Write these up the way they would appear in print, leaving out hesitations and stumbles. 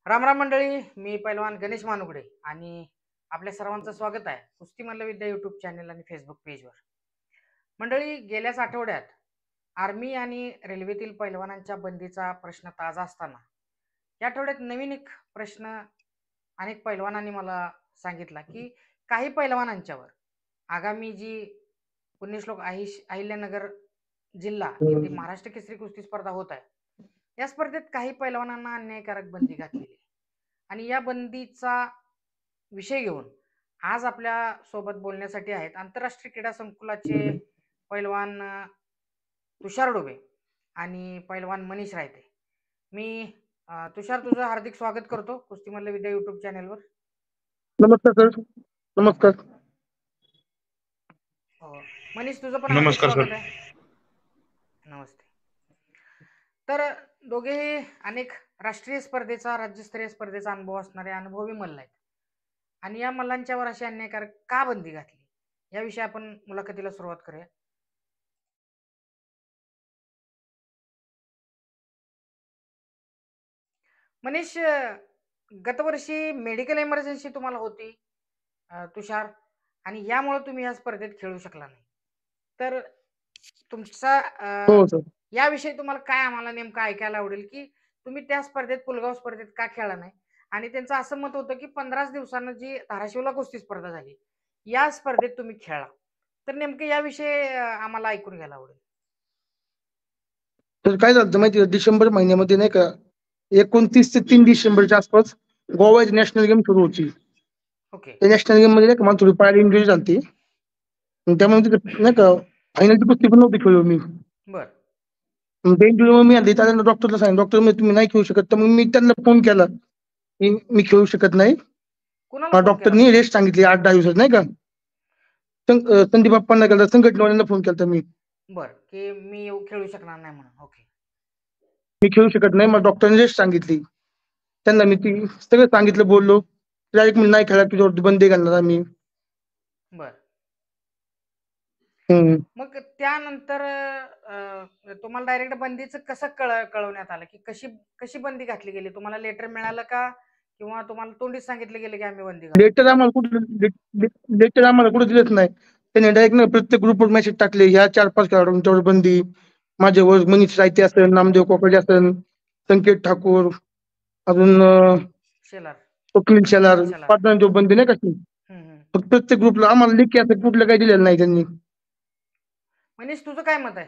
रामराम मंडळी, मी पैलवान गणेश मानुगडे आणि आपल्या सर्वांचं स्वागत आहे कुस्ती मल्लविद्या यूट्यूब चॅनल आणि फेसबुक पेजवर. मंडळी, गेल्याच आठवड्यात आर्मी आणि रेल्वेतील पैलवानांच्या बंदीचा प्रश्न ताजा असताना या आठवड्यात नवीन एक प्रश्न अनेक पैलवानांनी मला सांगितला की काही पैलवानांच्यावर आगामी जी पुण्यश्लोक अहिल्यानगर जिल्हा येथे महाराष्ट्र केसरी कुस्ती स्पर्धा होत आहे, या स्पर्धेत काही पैलवानांना अन्यायकारक बंदी घातलेली आणि या बंदीचा विषय घेऊन आज आपल्या सोबत बोलण्यासाठी आहेत आंतरराष्ट्रीय क्रीडा संकुलाचे पैलवान तुषार डोबे आणि पैलवान मनीष रायते. मी तुषार, तुझं हार्दिक स्वागत करतो कुस्ती मल्लविद्या यूट्यूब चॅनलवर. नमस्कार सर. नमस्कार. मनीष, तुझं पण हार्दिक स्वागत आहे. नमस्ते. तर दोघेही अनेक राष्ट्रीय स्पर्धेचा, राज्यस्तरीय स्पर्धेचा अनुभव असणारे अनुभवी मल्ल आहेत आणि या मल्लांच्यावर अशी अन्यायकारक का बंदी घातली याविषयी आपण मुलाखतीला सुरुवात करूया. मनीष, गतवर्षी मेडिकल इमर्जन्सी तुम्हाला होती तुषार, आणि यामुळे तुम्ही या स्पर्धेत खेळू शकला नाही. तर तुमचा याविषयी तुम्हाला काय आम्हाला नेमकं ऐकायला आवडेल की तुम्ही त्या स्पर्धेत, पुलगाव स्पर्धेत का खेळला नाही? आणि त्यांचं असं मत होतं की 15 दिवसांना जी धाराशिवला कुस्ती स्पर्धा झाली या स्पर्धेत तुम्ही खेळला. तर नेमकं याविषयी आम्हाला ऐकून घ्यायला आवडेल. तर काय झालं माहिती, डिसेंबर महिन्यामध्ये नाही का 29 ते 3 डिसेंबरच्या आसपास गोव्याची नॅशनल गेम सुरू होती. ओके. त्या नॅशनल गेम मध्ये नाही का मला थोडी पायाला इंजुरी झाली, त्यामुळे नाही का फायनलची कुस्ती पण नव्हती खेळलो मी. बर. त्या इंजुरीमुळे मी आधी त्यानंतर डॉक्टरला सांगितलं, डॉक्टर म्हणजे तुम्ही नाही खेळू शकत. तर मग मी त्यांना फोन केला की मी खेळू शकत नाही. डॉक्टरनी रेस्ट सांगितली 8-10 दिवसात नाही का. संदीप बाप्पांना केला, संघटनेवाल्यांना फोन केला मी. बर, की मी खेळू शकणार नाही म्हणून. ओके. मी खेळू शकत नाही, मग डॉक्टरने रेस्ट सांगितली. त्यांना मी ती सगळं सांगितलं, बोललो. डायरेक्ट मी नाही खेळा, तुझ्यावरती बंदी घालणार आम्ही. बर. मग त्यानंतर तुम्हाला डायरेक्ट बंदीचं कसं कळवण्यात आलं की कशी बंदी घातली गेली? तुम्हाला लेटर मिळालं का, किंवा तुम्हाला तोंडीच सांगितलं गेलं की आम्ही बंदी घालू? लेटर आम्हाला कुठे दिलंच नाही. त्याने डायरेक्ट ना प्रत्येक ग्रुपवर मेसेज टाकले, ह्या 4-5 खेळाडूंच्यावर बंदी. माझ्यावर मनीष रायते असेल, नामदेव कोकडे असेल, संकेत ठाकूर, अजून स्वप्नील शेलार, 5 जणांच्यावर बंदी नाही कशी. फक्त प्रत्येक ग्रुपला आम्हाला लेखी असं कुठलं काही दिलेलं नाही त्यांनी. मनीष, तुझं काय मत आहे?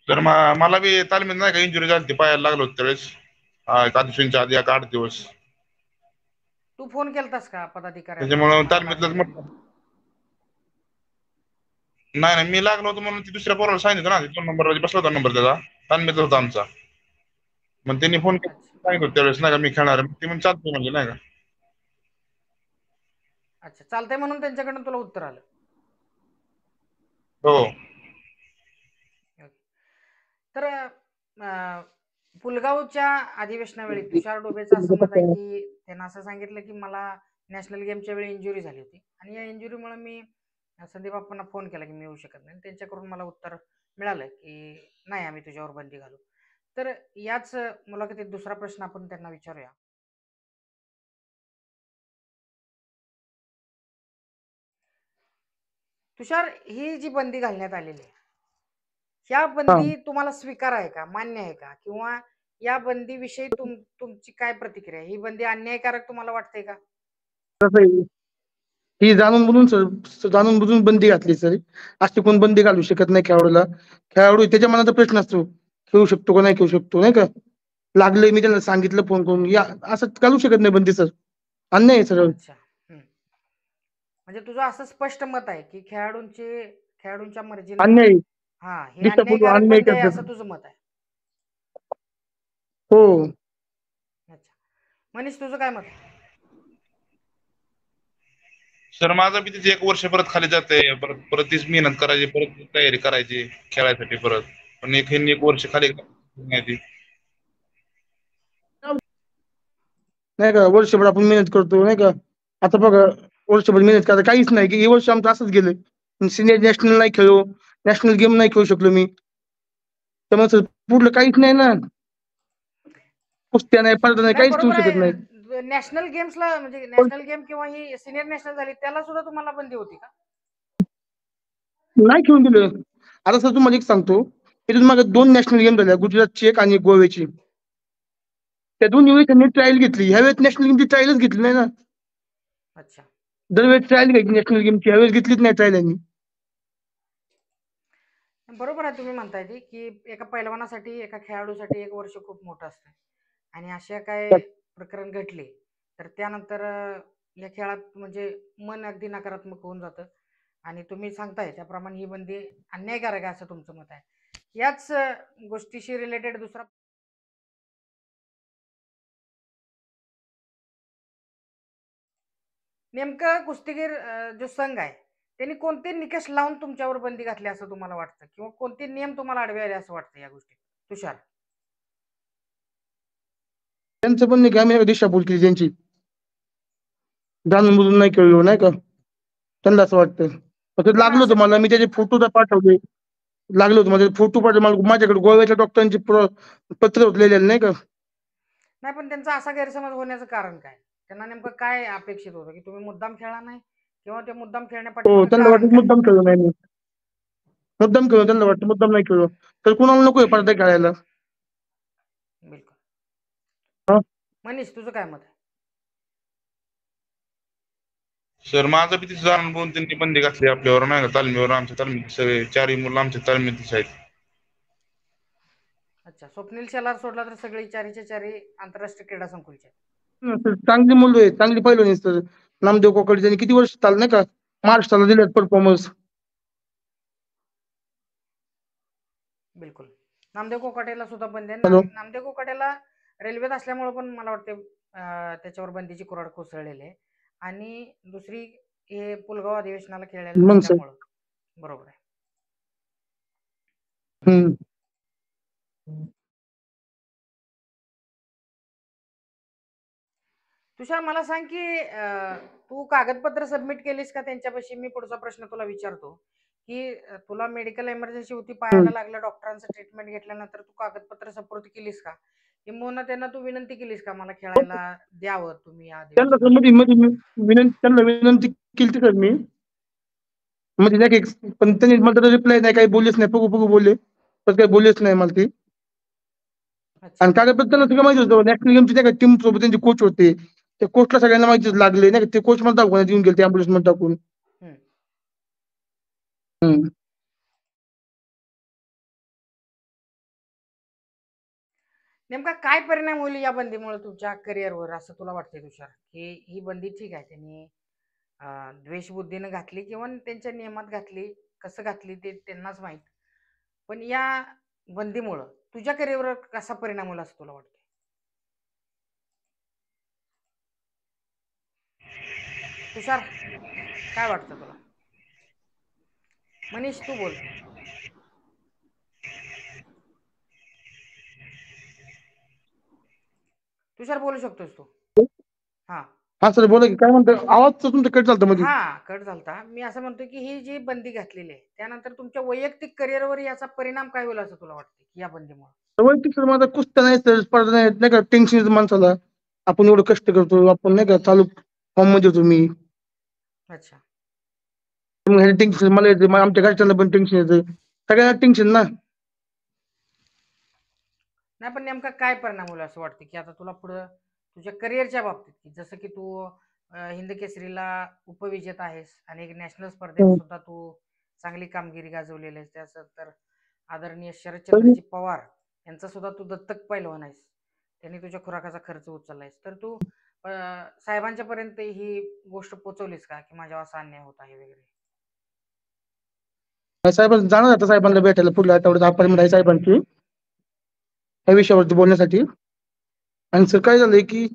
तर मला बी तालमीत नाही का इंजुरी झाली, पायाला लागलो त्यावेळेस, आदिवासींच्या आधी 8 दिवस. तू फोन केलतास का पदाधिकारी? त्याच्यामुळे तालमीतलंच नाही, मी लागलो होतो म्हणून दुसऱ्या पोराला सांगितलं ना, 2 नंबरला बसला होता नंबर त्याचा, तालमीतला होता आमचा. मग त्यांनी फोन सांगितलं त्यावेळेस नाही का मी खेळणार आहे. ती म्हणून चालतंय म्हणजे नाही का. अच्छा, चालतंय म्हणून त्यांच्याकडून तुला उत्तर आलं. हो. तर पुलगावच्या अधिवेशनावेळी तुषार डोबेचं असं मत आहे की त्यांना असं सांगितलं की मला नॅशनल गेमच्या वेळी इंजुरी झाली होती आणि या इंजुरीमुळे मी संदीप बाप्पांना फोन केला की मी येऊ शकत नाही. त्यांच्याकडून मला उत्तर मिळालं की नाही, आम्ही तुझ्यावर बंदी घालू. तर याच मुलाखतीत दुसरा प्रश्न आपण त्यांना विचारूया. तुषार, ही जी बंदी घालण्यात आलेली आहे, या बंदी तुम्हाला स्वीकार आहे का, मान्य आहे का, किंवा या बंदीविषयी तुमची काय प्रतिक्रिया? ही बंदी अन्यायकारक तुम्हाला वाटते का? ही जाणून बुजून बंदी घातली सर. अशी कोण बंदी घालू शकत नाही खेळाडूला. खेळाडू त्याच्या मनाचा प्रश्न असतो, खेळू शकतो का नाही खेळू शकतो नाही का. लागले मी त्यांना सांगितलं फोन करून, या असं घालू शकत नाही बंदी सर. अन्याय आहे सर. म्हणजे तुझं असं स्पष्ट मत आहे की खेळाडूंच्या मर्जीने अन्याय. हे अन्यायकारक बंदी आहे असं तुझं मत आहे? हो. अच्छा, मनीष, तुझं काय मत आहे? सर, माझं बी तिथे 1 वर्ष परत खाली जाते, परत तीच मेहनत करायची, परत तयारी करायची खेळायसाठी परत. पण 1 वर्ष खाली नाही का. वर्षभर आपण मेहनत करतो नाही का. आता बघा, वर्षभर मेहनत करता काहीच नाही की हे वर्ष आमचं असंच गेलं. सिनियर नॅशनल नाही खेळलो, नॅशनल गेम नाही खेळू शकलो मी. त्यामुळे सर पुढलं काहीच नाही ना, कुस्त्या नाही, पडदा नाही, नाही काहीच ठेवू बरोबर शकत नाही. आहे. नॅशनल गेम्सला म्हणजे नॅशनल गेम किंवा ही सिनियर नॅशनल झाली त्याला सुद्धा तुम्हाला बंदी होती का? नाही खेळून दिलं. आता सर तुम्हाला एक सांगतो, इथून मागे 2 नॅशनल गेम झाल्या, गुजरातची एक आणि गोव्याची. त्या दोन्ही वेळेस त्यांनी ट्रायल घेतली, ह्यावेळेस नॅशनल गेमची ट्रायलच घेतली नाही ना. अच्छा. दरवेळेस ट्रायल घ्यायची नॅशनल गेमची, ह्यावेळेस घेतलीच नाही ट्रायल यांनी. बरोबर आहे तुम्ही म्हणताय ती की एका पैलवानासाठी एका खेळाडूसाठी 1 वर्ष खूप मोठं असतं आणि अशा काय प्रकरण घडले तर त्यानंतर या खेळात म्हणजे मन अगदी नकारात्मक होऊन जातं आणि तुम्ही सांगताय त्याप्रमाणे ही बंदी अन्यायकारक आहे असं तुमचं मत आहे. याच गोष्टीशी रिलेटेड दुसरा नेमकं कुस्तीगीर जो संघ आहे त्यांनी कोणते निकष लावून तुमच्यावर बंदी घातली असं तुम्हाला वाटतं किंवा कोणते नियम तुम्हाला आडवे आले असं वाटतं या गोष्टीत? तुषार. त्यांचं पण नाही की आम्ही दिशाभूल केली त्यांची, जाणून बुजून नाही खेळलो नाही का, त्यांना असं वाटतं. फक्त नाही पण लागलं होतं असं मला, मी त्याचे फोटो पाठवले, लागलं होतं माझे फोटो पाठवले, माझ्याकडे गोव्याच्या डॉक्टरांचे पत्र लिहिलेलं नाही का. नाही पण त्यांचा असा गैरसमज होण्याचं कारण काय? त्यांना नेमकं काय अपेक्षित होतं की तुम्ही मुद्दाम खेळला नाही किंवा ते मुद्दाम हो, खेळण्यापाठीमागे त्यांना कारण वाटतं काय? मुद्दाम खेळलो नाही मी, मुद्दाम खेळलो, त्यांना वाटतं मुद्दाम नाही खेळलो. तर कुणाला नकोय पडदा खेळायला. बिलकुल. हा. मनीष तुझं काय मत आहे? सर माझं बी तिथं जाणून बोलून त्यांनी बंदी घातली आपल्यावर नाही का, तालमीवर. आमच्या तालमीत सगळे 4ही मुलं आमच्या तालमीतच आहेत. अच्छा, स्वप्नील शेलार सोडला तर सगळी चारीच्या चारी आंतरराष्ट्रीय क्रीडा संकुलचे आहेत. सर चांगली मुलं आहेत, चांगली पैलवान सर. नामदेव कोकड त्यांनी किती वर्ष चाललं नाही का, महाराष्ट्राला दिलेत परफॉर्मन्स. बिलकुल. नामदेव कोकाटेला सुद्धा बंदी आहे. हॅलो. नामदेव कोकाटेला रेल्वेत असल्यामुळे पण मला वाटते त्याच्यावर बंदीची कुऱ्हाड कोसळलेली आहे आणि दुसरी हे पुलगाव अधिवेशनाला खेळलेलं मग सर. नसल्यामुळं. बरोबर आहे. हम्म. तुषार मला सांग की तू कागदपत्र सबमिट केलीस का त्यांच्यापाशी? मी पुढचा प्रश्न तुला विचारतो की तुला मेडिकल इमर्जन्सी होती, पायाला लागलं, डॉक्टरांचं ट्रीटमेंट घेतल्यानंतर तू कागदपत्र सुपूर्द केलीस का? किंबहुना त्यांना तू विनंती केलीस का मला खेळायला द्यावं तुम्ही या त्यांना अधिवेशनात? मध्ये मध्ये मी त्यांना विनंती केली सर मी, म्हणजे नाही का, पण त्यांनी मला रिप्लाय नाही, काही बोललेच नाही, बघू बघू बोलले, पण काही बोललेच नाही मला ते. अच्छा. आणि कागदपत्र त्यांना सगळं माहिती होतं, नॅशनल गेमची नाही का टीम सोबत त्यांचे कोच होते, त्या कोचला सगळ्यांना माहितीच लागले नाही का, ते कोच मला दाखवण्यात येऊन गेले, ते ॲम्ब्युलन्स मध्ये टाकून. हम्म. हम्म. नेमका काय परिणाम होईल या बंदीमुळे तुमच्या करिअरवर असं तुला वाटतंय तुषार? की ही बंदी ठीक आहे त्यांनी द्वेषबुद्धीनं घातली किंवा त्यांच्या नियमात घातली, कसं घातली ते त्यांनाच माहित. पण या बंदीमुळं तुझ्या करिअरवर कसा परिणाम होईल असं तुला वाटतं? तुषार काय वाटतं तुला? मनीष तू बोल. तुषार बोलू शकतोस तू. हा हा सर बोला की, काय म्हणतो, आवाज तर तुमचा कट झालता मध्ये. हा कट झालता. मी असं म्हणतो की ही जी बंदी घातलेली आहे त्यानंतर तुमच्या वैयक्तिक करिअरवर याचा परिणाम काय होईल असं तुला वाटतं या बंदीमुळे? वैयक्तिक सर माझा कुस्त्या नाही सर, स्पर्धा नाही का, टेन्शन येतं माणसाला. आपण एवढं कष्ट करतो, आपण नाही का चालू फॉर्म मध्ये होतो मी, अच्छा. टेन्शन मला येतं, आमच्या घरच्यांना पण टेन्शन येतं, सगळ्यांना टेन्शन ना. नाही पण नेमका काय परिणाम होईल असं वाटतं की आता तुला पुढं तुझ्या करिअरच्या बाबतीत की जसं की तू हिंद केसरीला उपविजेता आहेस आणि एक नॅशनल स्पर्धेत सुद्धा तू चांगली कामगिरी गाजवलेली आहेस, त्याचं तर आदरणीय शरदचंद्रजी पवार यांचा सुद्धा तू दत्तक पैलवान आहेस, त्यांनी तुझ्या खुराकाचा खर्च उचललायस, तर तू साहेबांच्या पर्यंत ही गोष्ट पोहोचवलीस का की माझ्यावर असा अन्याय होत आहे वगैरे? साहेब जाणार आता साहेबांना भेटायला पुढल्या आठवड्यात अपॉइंटमेंट आहे साहेबांची या विषयावरती बोलण्यासाठी. आणि सर काय झालंय की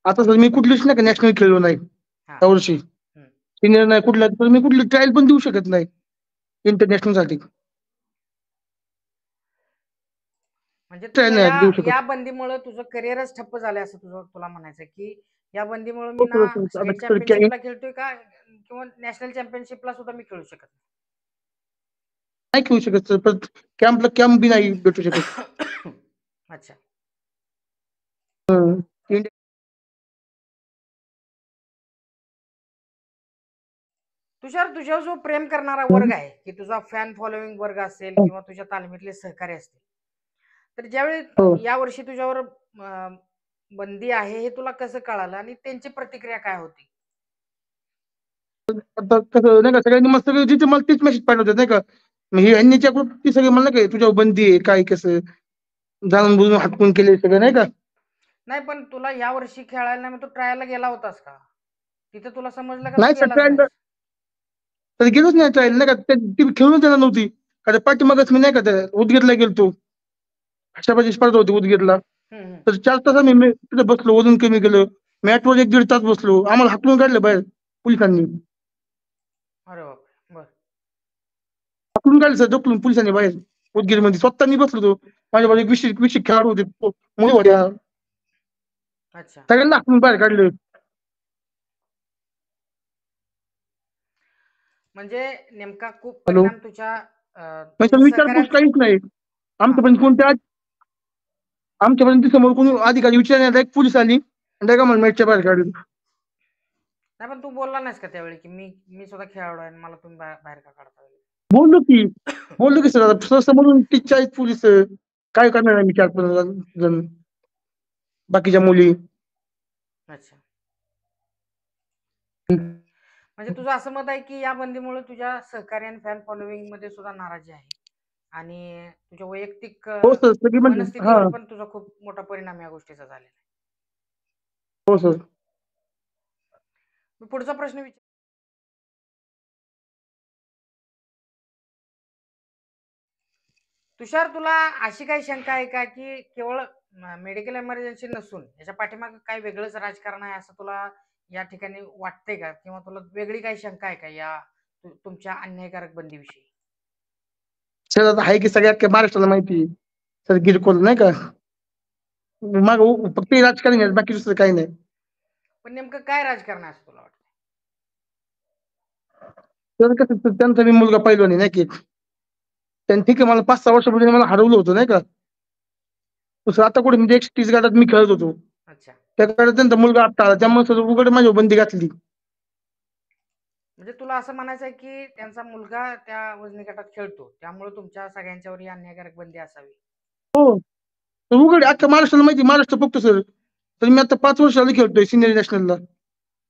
आता सर मी कुठलीच नाही का नॅशनल खेळलो नाही हा. यावर्षी, सिनियर नाही कुठला, तर मी कुठली ट्रायल पण देऊ शकत नाही इंटरनॅशनल साठी. म्हणजे ट्रायल तुझं नाही देऊ शकत. या बंदीमुळे तुझं करिअरच ठप्प झालंय असं तुला म्हणायचं की या बंदीमुळे मी ना आता स्टेट सर काय चॅम्पियनशिपला खेळतोय का किंवा नॅशनल चॅम्पियनशिपला सुद्धा मी खेळू शकत नाही? नाही खेळू शकत सर. परत कॅम्प बी नाही भेटू शकत. अच्छा. इंडिया तुषार, तुझ्यावर जो प्रेम करणारा वर्ग आहे, की तुझा फॅन फॉलोइंग वर्ग असेल किंवा तुझ्या तालमीतले सहकारी असतील, तर हो. ज्यावेळी यावर्षी तुझ्यावर बंदी आहे हे तुला कसं कळालं आणि त्यांची प्रतिक्रिया काय होती? आता कसं नाही का, सगळ्यांनी मग सगळे जिथे मला तेच मेसेज पाठवतात नाही का. मग हे यांनीच्या ग्रुपची सगळे मला नाही का तुझ्यावर बंदी आहे काय कसं जाणून बुजून हटकून केले सगळं नाही का. नाही, पण तुला या वर्षी खेळायला नाही, मग तू ट्रायलला गेला होतास का? तिथे तुला समजलं का तू नाही सर, गेलाच ट्रायल नाहीस? तर गेलोच नाही ट्रायल नाही का. ती खेळूनच देणार नव्हती. कारण पाठीमागच मी नाही का त्या उदगीरला गेलतो. अशापाशी स्पर्धा होती उदगीरला. तर 4 तास आम्ही तिथे बसलो, वजन कमी केलं. मॅटवर 1-1.5 तास बसलो. आम्हाला हाकलून काढलं बाहेर पोलिसांनी. अरे बापरे. बर. हाकलून काढलं सर, ढकलून पोलिसांनी बाहेर उदगीरमध्ये. स्वतः मी बसलो होतो. माझ्याबरोबर 20 खेळाडू होते, मुली होत्या. अच्छा. सगळ्यांना हाकलून बाहेर काढलं. म्हणजे नेमका खूप हॅलो. परिणाम तुझ्या म्हणजे तुझ्या विचारपूस सहकाऱ्यांचा. काहीच नाही. हा. आमच्यापर्यंत समोर कोणी अधिकारी विचारण्यात एक पोलीस आली आणि त्या आम्हाला मॅचच्या बाहेर काढलं. नाही, पण तू बोलला नाहीस का त्यावेळी की मी स्वतः खेळाडू आहे आणि मला तुम्ही बाहेर का काढता? बोललो की सर, आता समोरून 30-40 पोलीस काय करणार आहे मी 4-5 जण बाकीच्या मुली. अच्छा. म्हणजे तुझं असं मत आहे की या बंदीमुळे तुझ्या सहकारी आणि फॅन फॉलोविंग मध्ये सुद्धा नाराजी आहे आणि तुझ्या वैयक्तिक हो सर, सगळी म्हणजे हा. मनस्थितीवर पण तुझा खूप मोठा परिणाम या गोष्टीचा झालेला आहे. हो सर. मी पुढचा प्रश्न विचार. तुषार, तुला अशी काही शंका आहे का की केवळ मेडिकल इमर्जन्सी नसून याच्या पाठीमागे काही वेगळंच राजकारण आहे असं तुला या ठिकाणी वाटतंय का, किंवा तुला वेगळी काही शंका आहे का या तुमच्या अन्यायकारक बंदीविषयी? सर आता आहे की सगळ्या अख्ख्या महाराष्ट्राला माहिती आहे. सर गिरकोल नाही का, मग फक्त हे राजकारण आहे, बाकी दुसरं काही नाही. पण नेमकं काय राजकारण आहे असं तुला वाटतं? तर कसं त्यांचा मी मुलगा पहिलवान आहे नाही की. त्यांनी ठीक आहे मला 5-6 वर्षापूर्वी मला हरवलं होतं नाही का. दुसरं आता कुठे म्हणजे 30 गटात मी खेळत होतो. अच्छा. त्या काळात त्यांचा मुलगा आता आला, त्यामुळे सर उघड माझ्यावर बंदी घातली. म्हणजे तुला असं म्हणायचं आहे की त्यांचा मुलगा त्या वजनी गटात खेळतो त्यामुळे तुमच्या सगळ्यांच्यावर ही अन्यायकारक बंदी असावी? हो, तर उघड अख्ख्या महाराष्ट्राला माहिती. महाराष्ट्र बघतो सर. तर मी आता 5 वर्ष झाली खेळतोय सिनियर नॅशनलला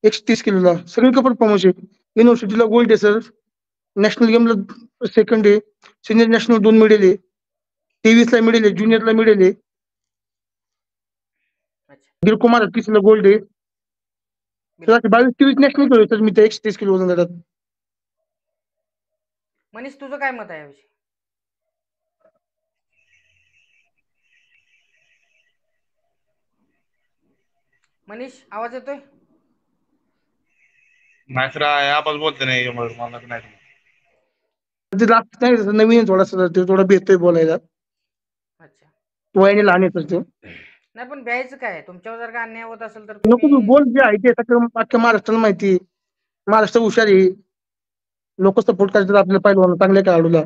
130 किलोला. सगळीकडे परफॉर्मन्स आहे. युनिव्हर्सिटीला गोल्ड आहे सर. नॅशनल गेमला सेकंड आहे. सिनियर नॅशनल 2 मेडल आहे. 23ला मेडल आहे. ज्युनियरला मेडल आहे. अच्छा. गिरकुमार 30ला गोल्ड आहे. सर 22-23 नॅशनल खेळलोय सर मी त्या 130 किलो वजन गटात. मनीष, तुझं काय मत आहे याविषयी? मनीष, आवाज येतोय? नाही सर, आपण बोलतो नाही मला नाही. ते लास्ट नाही सर, नवीन आहे थोडासा, ते थोडा भेटतोय बोलायला. अच्छा. वयाने लहान आहे सर ते. नाही, पण भ्यायचं काय? तुमच्यावर जर का अन्याय होत असेल तर नको तू तुम्ही. बोल, जे आहे ते सगळं अख्ख्या महाराष्ट्राला माहिती आहे. महाराष्ट्र हुशार आहे. लोक सपोर्ट करतात आपल्या पहिलवान चांगल्या खेळाडूला.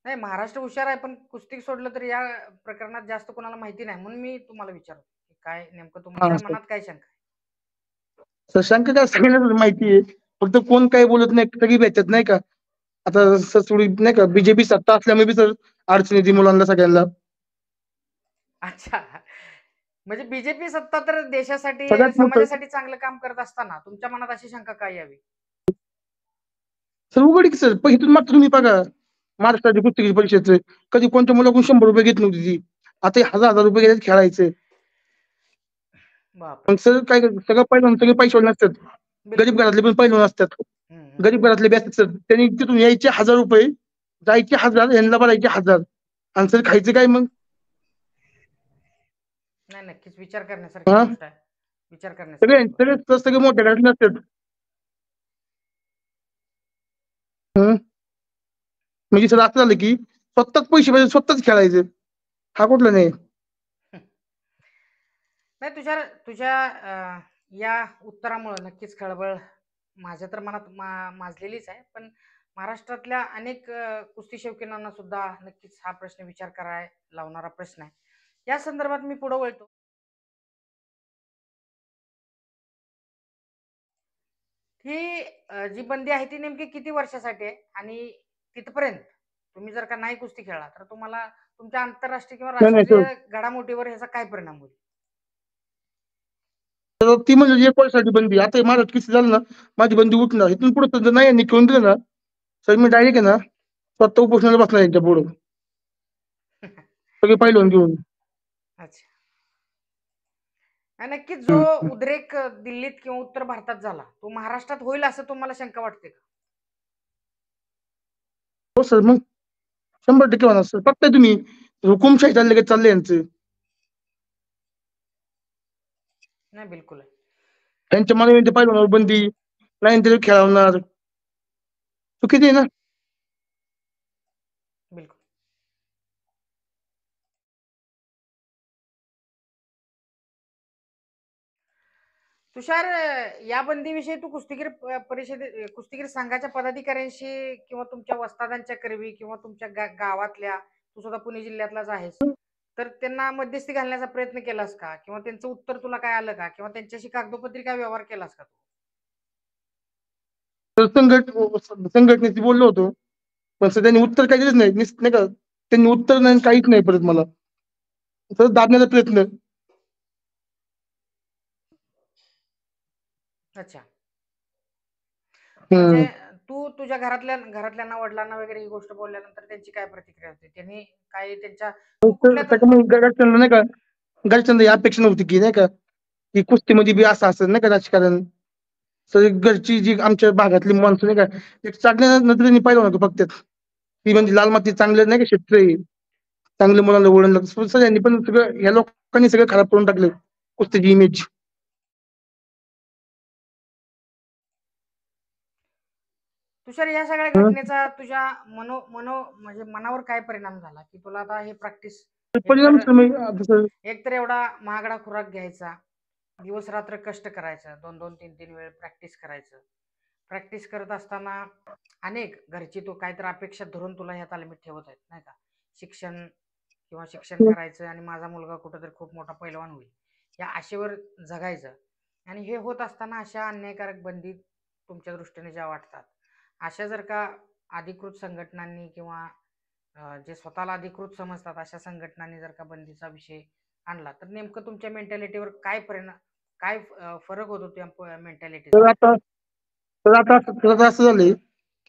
नाही, महाराष्ट्र हुशार आहे, पण कुस्ती सोडलं तर या प्रकरणात जास्त कोणाला माहिती नाही, म्हणून मी तुम्हाला विचारतो की काय नेमकं हा तुमच्या सर. मनात काय शंका आहे? सर शंका काय, सगळ्यांना माहिती आहे. फक्त कोण काय बोलत नाही, सगळी भेटत नाही का. आता सर थोडी नाही का बीजेपी सत्ता असल्यामुळे बी सर अडचण येते मुलांना सगळ्यांना. अच्छा. म्हणजे बीजेपी सत्ता तर देशासाठी सगळ्यात मोठं समाजासाठी चांगलं काम करत असताना तुमच्या मनात अशी शंका काय यावी? सर उघड की सर, इथून मात्र तुम्ही बघा महाराष्ट्राची कुस्ती परिषदचे कधी कोणत्या मुलाकडून 100 रुपये घेत नव्हती ती. आता 1000 रुपये घेतात खेळायचे. बापरे. मग सर काय सगळं पहिलवान सगळे पैशावाले नसतात. बिलकुल. गरीब घरातले पण पैलवान असतात. गरीब घरातले बी असतात सर. त्यांनी तिथून यायचे 1000 रुपये, जायचे 1000, ह्यांना भरायचे 1000 आणि सर खायचं काय मग? नाही, नक्कीच विचार करण्यासारखी हा, गोष्ट आहे. विचार करण्यासारखी गोष्ट. सगळे मोठ्या घरातले नसतात. म्हणजे सर असं झालं की स्वतःच पैसे पाहिजे, स्वतःच खेळायचे. हा कुठला नाही. नाही, तुझ्या या उत्तरामुळे नक्कीच खळबळ माझ्या तर मनात माजलेलीच आहे, पण महाराष्ट्रातल्या अनेक कुस्ती शौकीनांना सुद्धा नक्कीच हा प्रश्न विचार करायला लावणारा प्रश्न आहे. या संदर्भात मी पुढे वळतो. ही जी बंदी आहे ती नेमकी किती वर्षासाठी आहे आणि तिथपर्यंत तुम्ही जर का नाही कुस्ती खेळला तर तुम्हाला तुमच्या आंतरराष्ट्रीय किंवा नाही सर, राष्ट्रीय घडामोडीवर ह्याचा काय परिणाम होईल? तर ती म्हणजे 1 वर्षाची बंदी. आता माझं किती झालं ना, माझी बंदी उठणार. इथून पुढे जर नाही यांनी खेळून दिलं ना, तर मी डायरेक्ट आहे ना स्वतः उपोषणाला बसणार यांच्या पुढं. सगळे पैलवान घेऊन. अच्छा. आणि नक्कीच जो उद्रेक दिल्लीत किंवा उत्तर भारतात झाला तो महाराष्ट्रात होईल असं तुम्हाला शंका वाटते का? हो सर, मग 100% होणार सर. फक्त तुम्ही हुकुमशाही चालले यांचं. नाही बिलकुल आहे. त्यांच्या मनाने ते पैलवानावर बंदी, नाही ते खेळवणार. चुकीचं आहे ना. बिलकुल. तुषार, या बंदीविषयी तू कुस्तीगीर कुस्तीगीर संघाच्या पदाधिकाऱ्यांशी किंवा तुमच्या वस्तादांच्या करवी किंवा तुमच्या गावातल्या, तू सुद्धा पुणे जिल्ह्यातलाच आहेस, तर त्यांना मध्यस्थी घालण्याचा प्रयत्न केलास का किंवा त्यांचं उत्तर तुला काय आलं का किंवा त्यांच्याशी कागदोपत्री काय व्यवहार केलास का तू? संघटनेशी बोललो होतो, पण सर त्यांनी उत्तर काही दिलंच नाही. नाही का, त्यांनी उत्तर नाही, काहीच नाही परत मला. तर दाबण्याचा प्रयत्न. अच्छा. म्हणजे तू तुझ्या घरातल्यांना वडिलांना वगैरे ही गोष्ट बोलल्यानंतर त्यांची काय प्रतिक्रिया होती? त्यांनी काय त्यांच्या घरच्यांना नाही का, घरच्यांना ही अपेक्षा नव्हती की नाही का की कुस्तीमध्ये बी असं असेल नाही का राजकारण. सगळी घरची जी आमच्या भागातली माणसं नाही का, एक चांगल्या नजरेने पाहिलं होतं फक्त. ती म्हणजे लाल माती चांगलं नाही का क्षेत्र आहे, चांगलं मुलांना वळण लागतं. सगळ्यांनी पण सगळं ह्या लोकांनी सगळं खराब करून टाकलं कुस्तीची इमेज. तुषार, या सगळ्या घटनेचा तुझ्या म्हणजे मनावर काय परिणाम झाला की तुला आता हे प्रॅक्टिस एकतर एवढा महागडा खुराक घ्यायचा, दिवस रात्र कष्ट करायचं, 2-2, 3-3 वेळ प्रॅक्टिस करायचं, प्रॅक्टिस करत असताना अनेक घरची तो काहीतरी अपेक्षा धरून तुला ह्या तालमीत ठेवत आहेत नाही का, शिक्षण करायचं आणि माझा मुलगा कुठेतरी खूप मोठा पैलवान होईल या आशेवर जगायचं. आणि हे होत असताना अशा अन्यायकारक बंदी तुमच्या दृष्टीने ज्या वाटतात, अशा जर का अधिकृत संघटनांनी किंवा जे स्वतःला अधिकृत समजतात अशा संघटनांनी जर का बंदीचा विषय आणला तर नेमकं तुमच्या मेंटॅलिटीवर काय फरक होतो त्या मेंटॅलिटी? तर असं झालंय,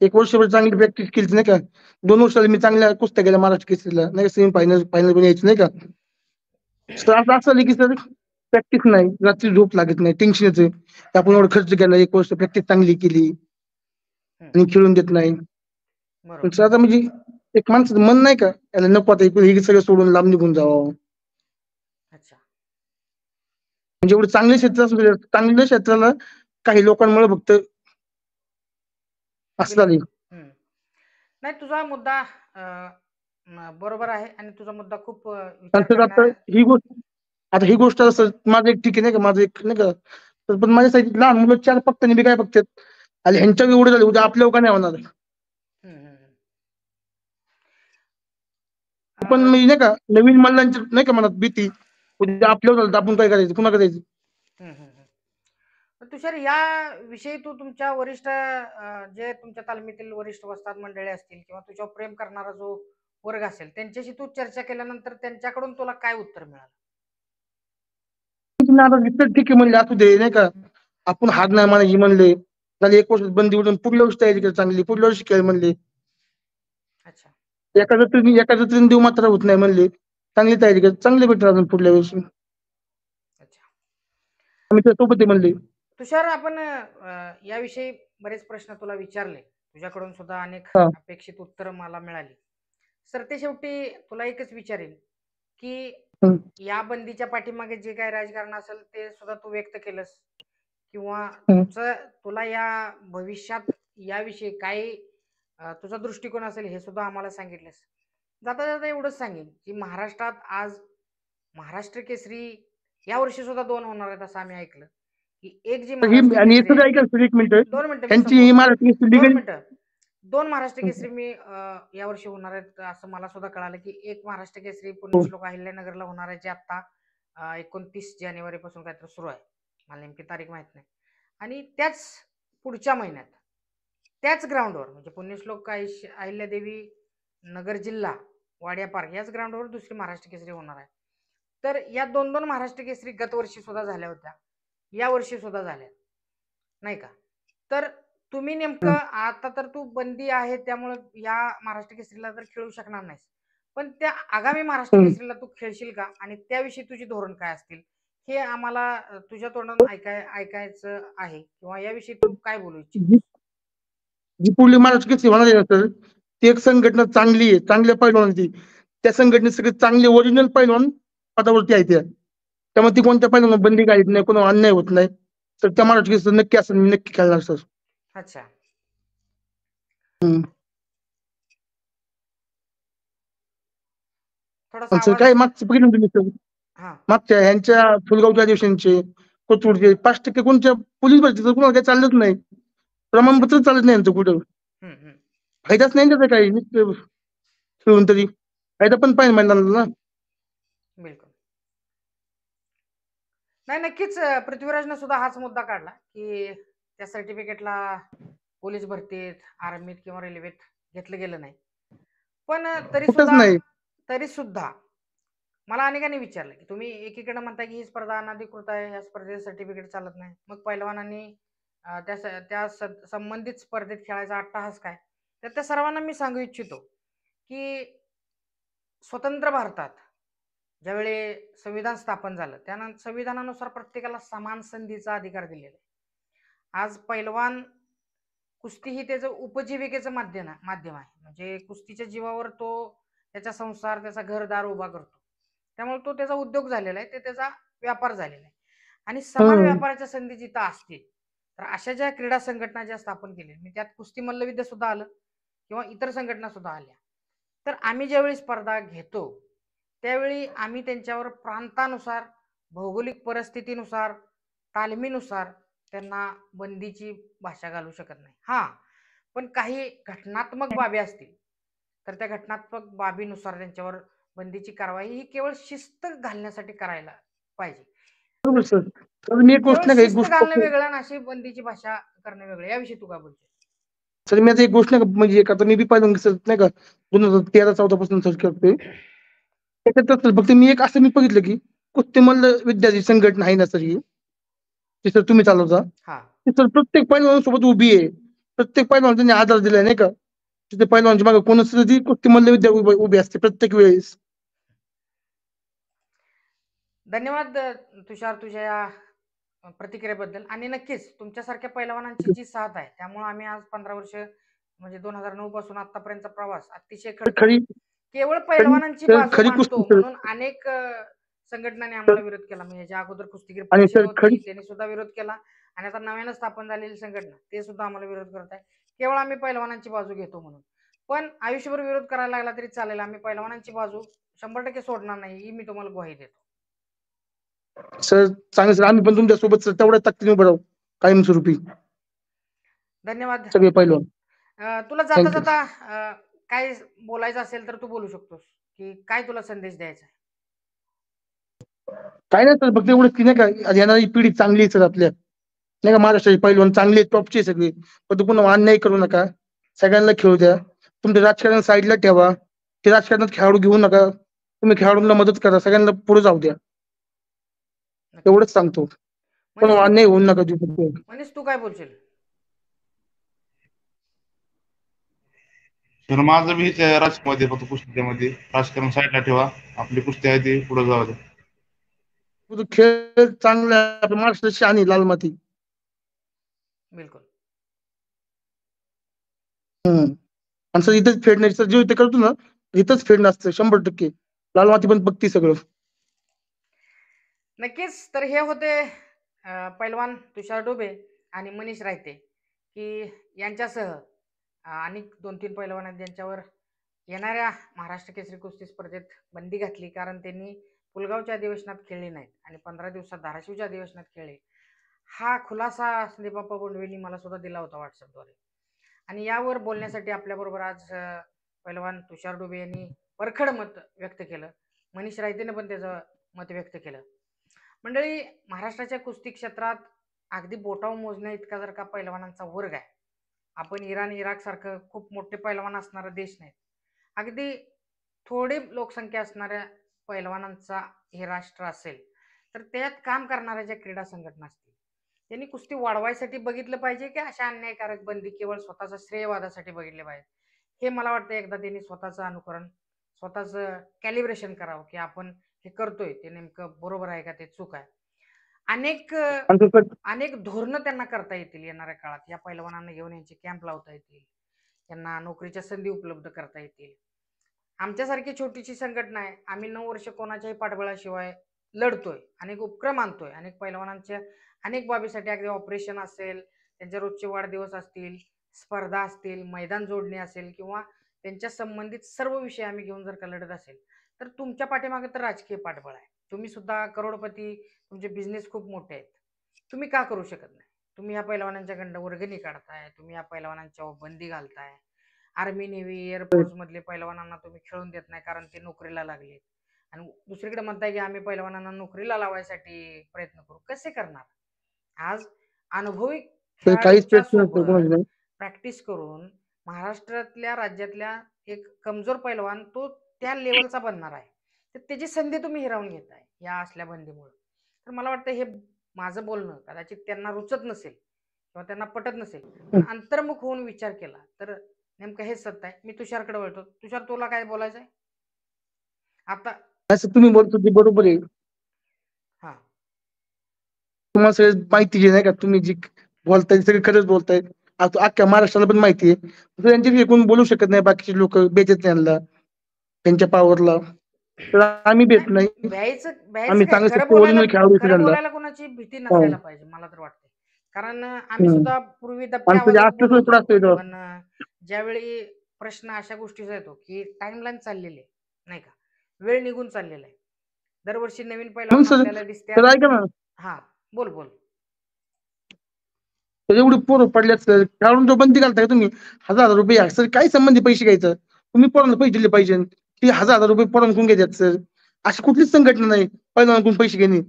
1 वर्षभर चांगली प्रॅक्टिस केली नाही का, 2 वर्षाला मी चांगल्या कुस्त्या केल्या महाराष्ट्र केसरीला नाही का, सेमी फायनल पण यायचं नाही का. तर असं झालं की सर प्रॅक्टिस नाही, रात्री झोप लागत नाही, टेन्शन येतं. आपण एवढं खर्च केला, 1 वर्ष प्रॅक्टिस चांगली केली आणि खेळून देत नाही. पण सर आता म्हणजे एक माणसाचं मन नाही का, याला नको आता हे सगळं सोडून लांब निघून जावं. अच्छा. म्हणजे एवढं चांगल्या क्षेत्राला काही लोकांमुळे फक्त असं झालं. नाही, तुझा मुद्दा बरोबर आहे आणि तुझा मुद्दा खूप आता ही गोष्ट असं माझं एक ठीक आहे नाही का, माझं एक नाही का, पण माझ्यासाठी लहान मुलं 4 बघतात बी काय बघतात, आणि ह्यांच्या एवढं झालं, उद्या आपल्यावर का नाही होणार. पण मी नाही का नवीन मल्लांची नाही का मनात भीती, उद्या आपल्यावर झालं तर आपण काय करायचं, पुन्हा करायचं. तुषार, या विषयी तू तुमच्या वरिष्ठ जे तुमच्या तालमीतील वरिष्ठ वस्ताद मंडळी असतील किंवा तुझ्यावर प्रेम करणारा जो वर्ग असेल त्यांच्याशी तू चर्चा केल्यानंतर त्यांच्याकडून तुला काय उत्तर मिळालं? ठीक आहे म्हणले, असू दे नाही का, आपण हार नाही मानायची म्हणले. झाले 1 वर्ष बंदी उडून पुढल्या वर्षी तयारी कर चांगली, पुढल्या वर्षी खेळ म्हणले. अच्छा. एका जत्रेने देव मात्र होत नाही म्हणले, चांगली तयारी कर, चांगले भेटणार अजून पुढल्या वर्षी. अच्छा. आम्ही त्यासोबत म्हणले. तुषार, आपण याविषयी बरेच प्रश्न तुला विचारले, तुझ्याकडून सुद्धा अनेक अपेक्षित उत्तर मला मिळाली. सर, ते शेवटी तुला एकच विचारेल की या बंदीच्या पाठीमागे जे काय राजकारण असेल ते सुद्धा तू व्यक्त केलंस किंवा तुला या भविष्यात याविषयी काय तुझा दृष्टिकोन असेल हे सुद्धा आम्हाला सांगितलंस. जाता जाता एवढंच सांगेन की महाराष्ट्रात आज महाराष्ट्र केसरी या वर्षी सुद्धा 2 होणार आहेत असं आम्ही ऐकलं की एक जी 2 महाराष्ट्र केसरी मी यावर्षी होणार आहेत असं मला सुद्धा कळालं, की एक महाराष्ट्र केसरी पुण्यश्लोक अहिल्यानगरला होणार आहे, जे आता 29 जानेवारीपासून काहीतरी सुरू आहे. मला नेमकी तारीख माहित नाही. आणि त्याच पुढच्या महिन्यात त्याच ग्राउंडवर म्हणजे पुण्यश्लोक अहिल्यादेवी नगर जिल्हा वाडिया पार्क याच ग्राउंडवर दुसरी महाराष्ट्र केसरी होणार आहे. तर या 2-2 महाराष्ट्र केसरी गतवर्षी सुद्धा झाल्या होत्या, या वर्षी सुद्धा झाल्या, नाही का? तर तुम्ही नेमकं आता तर तू बंदी आहे त्यामुळे या महाराष्ट्र केसरीला तर खेळू शकणार नाहीस, पण त्या आगामी महाराष्ट्र केसरीला तू खेळशील का आणि त्याविषयी तुझी धोरण काय असतील हे आम्हाला तुझ्या तोंडून ऐकायचं आहे, किंवा याविषयी तू काय बोलू इच्छित? जी पुढली महाराष्ट्र केसरी होणार आहे ना सर, ती एक संघटना चांगली आहे, चांगल्या पैलवानांची. त्या संघटनेत सगळे चांगले ओरिजिनल पैलवान पदावरती आहेत त्यामुळे ती कोणत्या पैलवानाला बंदी घालीत नाही, कोणाला अन्याय होत नाही. तर त्या महाराष्ट्र केसरी नक्की असेल, मी नक्की खेळणार सर. अच्छा. थोडासा सर काय मागचं बघितलं तुम्ही सर, हा मागच्या ह्यांच्या फुलगावच्या अधिवेशनचे, कोथरूडचे 5% कोणत्या पोलीस भरतीचं कुणाला काही चालत नाही, प्रमाणपत्र चालत नाही यांचं कुठं. फायदाच नाही त्याचा काही, नुसतं खेळून तरी फायदा पण पाहिजे मैदानाला ना. बिलकुल नाही, नक्कीच पृथ्वीराजनं सुद्धा हाच मुद्दा काढला की त्या सर्टिफिकेटला पोलीस भरतीत, आर्मीत किंवा रेल्वेत घेतलं गेलं नाही. पण कुठंच नाही. तरी सुद्धा मला अनेकांनी विचारलं की तुम्ही एकीकडे म्हणता की ही स्पर्धा अनधिकृत आहे, या स्पर्धेचं सर्टिफिकेट चालत नाही, मग पैलवानांनी त्या संबंधित स्पर्धेत खेळायचा अट्टहास काय? तर त्या सर्वांना मी सांगू इच्छितो की स्वतंत्र भारतात ज्यावेळी संविधान स्थापन झालं त्यानंतर संविधानानुसार प्रत्येकाला समान संधीचा अधिकार दिलेला आहे. आज पैलवान कुस्ती ही त्याचं उपजीविकेचं माध्यम आहे, म्हणजे कुस्तीच्या जीवावर तो त्याचा संसार, त्याचा घरदार उभा करतो. त्यामुळे तो त्याचा उद्योग झालेला आहे, ते त्याचा व्यापार झालेला आहे. आणि समान व्यापाराच्या संधी जिथं असतील तर अशा ज्या क्रीडा संघटना ज्या स्थापन केल्या, मी त्यात कुस्ती मल्लविद्या सुद्धा आलं किंवा इतर संघटना सुद्धा आल्या, तर आम्ही ज्यावेळी स्पर्धा घेतो त्यावेळी आम्ही त्यांच्यावर प्रांतानुसार, भौगोलिक परिस्थितीनुसार, तालमीनुसार त्यांना बंदीची भाषा घालू शकत नाही. हा, पण काही घटनात्मक बाबी असतील तर त्या घटनात्मक बाबीनुसार त्यांच्यावर बंदीची कारवाई ही केवळ शिस्त घालण्यासाठी करायला पाहिजे. बरोबर सर. तर मी एक गोष्ट नाही का, एक शिस्त गोष्ट घालणं वेगळं आणि अशी बंदीची भाषा करणं वेगळं, याविषयी तू काय बोलतो? सर, मी आता एक गोष्ट नाही का, म्हणजे एक आता मी बी पाहिलं सर नाही का 2013-14 पासून सर्च करतोय त्याच्यात सर, फक्त मी एक असं मी बघितलं की कुस्ती मल्ल विद्यार्थी संघटना आहे ना सर, ही जी सर तुम्ही चालवता, हा, ती सर प्रत्येक पैलवानासोबत उभी आहे. प्रत्येक पैलवान त्यांनी आधार दिलाय नाही का, तिथे पैलवानच्या मागे कोणच ती कुस्ती मल्ल विद्या उभी असते प्रत्येक वेळेस. धन्यवाद तुषार तुझ्या या प्रतिक्रियेबद्दल. आणि नक्कीच तुमच्यासारख्या पैलवानांची जी साथ आहे त्यामुळे आम्ही आज 15 वर्ष म्हणजे 2009 पासून आतापर्यंतचा प्रवास अतिशय खडतर, खरी केवळ पैलवानांची सर, बाजू खरी मांडतो कुस्ती सर. म्हणून अनेक संघटनांनी आम्हाला विरोध केला. म्हणजे ज्या अगोदर कुस्तीगीर आणि परिषद सर खरी होती त्यांनी सुद्धा विरोध केला, आणि आता नव्यानं स्थापन झालेली संघटना ते सुद्धा आम्हाला विरोध करत आहे, केवळ आम्ही पैलवानांची बाजू घेतो म्हणून. पण आयुष्यभर विरोध करायला लागला तरी चालेल, आम्ही पैलवानांची बाजू 100% सोडणार नाही, ही मी तुम्हाला ग्वाही देतो. सर चांगलं सर, आम्ही पण तुमच्या सोबत सर तेवढ्या ताकदीने उभं राहू कायमस्वरूपी. धन्यवाद. सगळे पैलवान. तुला जाता जाता काय बोलायचं असेल तर तू बोलू शकतोस, की काय तुला संदेश द्यायचा आहे? काय नाही सर, फक्त एवढंच की नाही का, येणारी पिढी चांगली आहे सर आपल्या नाही का, महाराष्ट्राची पैलवान चांगले टॉपचे सगळे, पण पुन्हा अन्याय करू नका, सगळ्यांना खेळू द्या. तुमचं राजकारण साईडला ठेवा, ते राजकारणात खेळाडू घेऊ नका, तुम्ही खेळाडूंना मदत करा, सगळ्यांना पुढे जाऊ द्या, एवढंच सांगतो. पण अन्याय होऊ नका. मनीष तू काय बोलशील? तर माझं बी हेच आहे, राजकारणामध्ये फक्त कुस्तीमध्ये राजकारण साईडला ठेवा, आपली कुस्ती आहे ती पुढे जाऊ द्या. खेळ चांगला आहे, महाराष्ट्राची आणि लाल माती. बिलकुल. आणि सर इथंच फेडणार सर, जे इथे करतो ना इथंच फेडणं असतं 100%. लाल माती पण बघती सगळं. नक्कीच. तर हे होते पैलवान तुषार डोबे आणि मनीष रायते, की यांच्यासह आणि 2-3 पैलवान आहेत ज्यांच्यावर येणाऱ्या महाराष्ट्र केसरी कुस्ती स्पर्धेत बंदी घातली, कारण त्यांनी पुलगावच्या अधिवेशनात खेळले नाहीत आणि 15 दिवसात धाराशिवच्या अधिवेशनात खेळले. हा खुलासा संदीप बाप्पा बोंडवेंनी मला सुद्धा दिला होता व्हॉट्सअपद्वारे. आणि यावर बोलण्यासाठी आपल्याबरोबर आज पैलवान तुषार डोबे यांनी परखड मत व्यक्त केलं. मनीष रायतेने पण त्याचं मत व्यक्त केलं. मंडळी, महाराष्ट्राच्या कुस्ती क्षेत्रात अगदी बोटावर मोजण्या इतका जर का पैलवानांचा वर्ग आहे, आपण इराण इराक सारखं खूप मोठे पैलवान असणारा देश नाही, अगदी थोडी लोकसंख्या असणाऱ्या पैलवानांचा हे राष्ट्र असेल, तर त्यात काम करणाऱ्या ज्या क्रीडा संघटना असतील त्यांनी कुस्ती वाढवायसाठी बघितलं पाहिजे की अशा अन्यायकारक बंदी केवळ स्वतःचा श्रेयवादासाठी बघितले पाहिजे. हे मला वाटतं एकदा त्यांनी स्वतःचं अनुकरण, स्वतःचं कॅलिब्रेशन करावं की आपण हे करतोय ते नेमकं बरोबर आहे का ते चूक आहे. अनेक अनेक धोरणं त्यांना करता येतील येणाऱ्या काळात. या पैलवानांना घेऊन यांचे कॅम्प लावता येतील, त्यांना नोकरीच्या संधी उपलब्ध करता येतील. आमच्यासारखी छोटीशी संघटना आहे, आम्ही 9 वर्ष कोणाच्याही पाठबळाशिवाय लढतोय, अनेक उपक्रम आणतोय, अनेक पैलवानांच्या अनेक बाबीसाठी, अगदी ऑपरेशन असेल, त्यांचे रोजचे वाढदिवस असतील, स्पर्धा असतील, मैदान जोडणी असेल किंवा त्यांच्या संबंधित सर्व विषय आम्ही घेऊन जर का लढत असेल, तर तुमच्या पाठीमागे तर राजकीय पाठबळ आहे. तुम्ही सुद्धा करोडपती, तुमचे बिझनेस खूप मोठे आहेत, तुम्ही का करू शकत नाही? तुम्ही या पैलवानांच्याकडनं वर्गणी काढताय, तुम्ही या पैलवानांच्यावर बंदी घालताय, आर्मी नेव्ही एअरफोर्स मधले पैलवानांना तुम्ही खेळून देत नाही कारण ते नोकरीला लागले, आणि दुसरीकडे म्हणताय की आम्ही पैलवानांना नोकरीला लावायसाठी प्रयत्न करू. कसे करणार? आज अनुभवी खेळाडूंच्या सोबत प्रॅक्टिस करून महाराष्ट्रातल्या राज्यातल्या एक कमजोर पैलवान तो त्या लेवलचा बनणार आहे, तर त्याची संधी तुम्ही हिरावून घेताय या असल्या बंदीमुळे. तर मला वाटतं हे माझं बोलणं कदाचित त्यांना रुचत नसेल किंवा त्यांना पटत नसेल, पण अंतर्मुख होऊन विचार केला तर नेमकं हेच सत्य आहे. मी तुषारकडे वळतो. तुषार, तुला काय बोलायचंय आता? असं तुम्ही बोलतो ते बरोबर आहे. हा, तुम्हाला सगळं माहिती आहे नाही का, तुम्ही जी बोलताय सगळं खरंच बोलताय. आता अख्ख्या महाराष्ट्राला पण माहिती आहे. त्यांच्याविषयी कोण बोलू शकत नाही, बाकीचे लोक बेचत त्यांना त्यांच्या पावरला. तर आम्ही भेट नाही, भ्यायचं आम्ही काय, चांगले खरं सत्य ओरिजिनल खेळाडू खरं त्यांना. बोलायला कोणाची भीती नसायला पाहिजे मला तर वाटतं. कारण आम्ही सुद्धा पूर्वी दबक्या आणि आवाजात जास्त बोलत थोडं होतो, असतं पण ज्यावेळी प्रश्न अशा गोष्टीचा येतो की टाइमलाईन चाललेली आहे नाही का, वेळ निघून चाललेला आहे, दरवर्षी नवीन पैलवान आपल्याला दिसतात. ऐका ना, हा, बोल बोल. एवढी पोरं पडल्यात सर, खेळाडूंची बंदी घालताय तुम्ही. 1000 रुपये सर, काय संबंधी पैसे घ्यायचं? तुम्ही पोरांना पैसे दिले पाहिजे. ती 1000 रुपये पोरांकडून घेतात सर. अशी कुठलीच संघटना नाही पैलवानांकडून पैसे घेणे.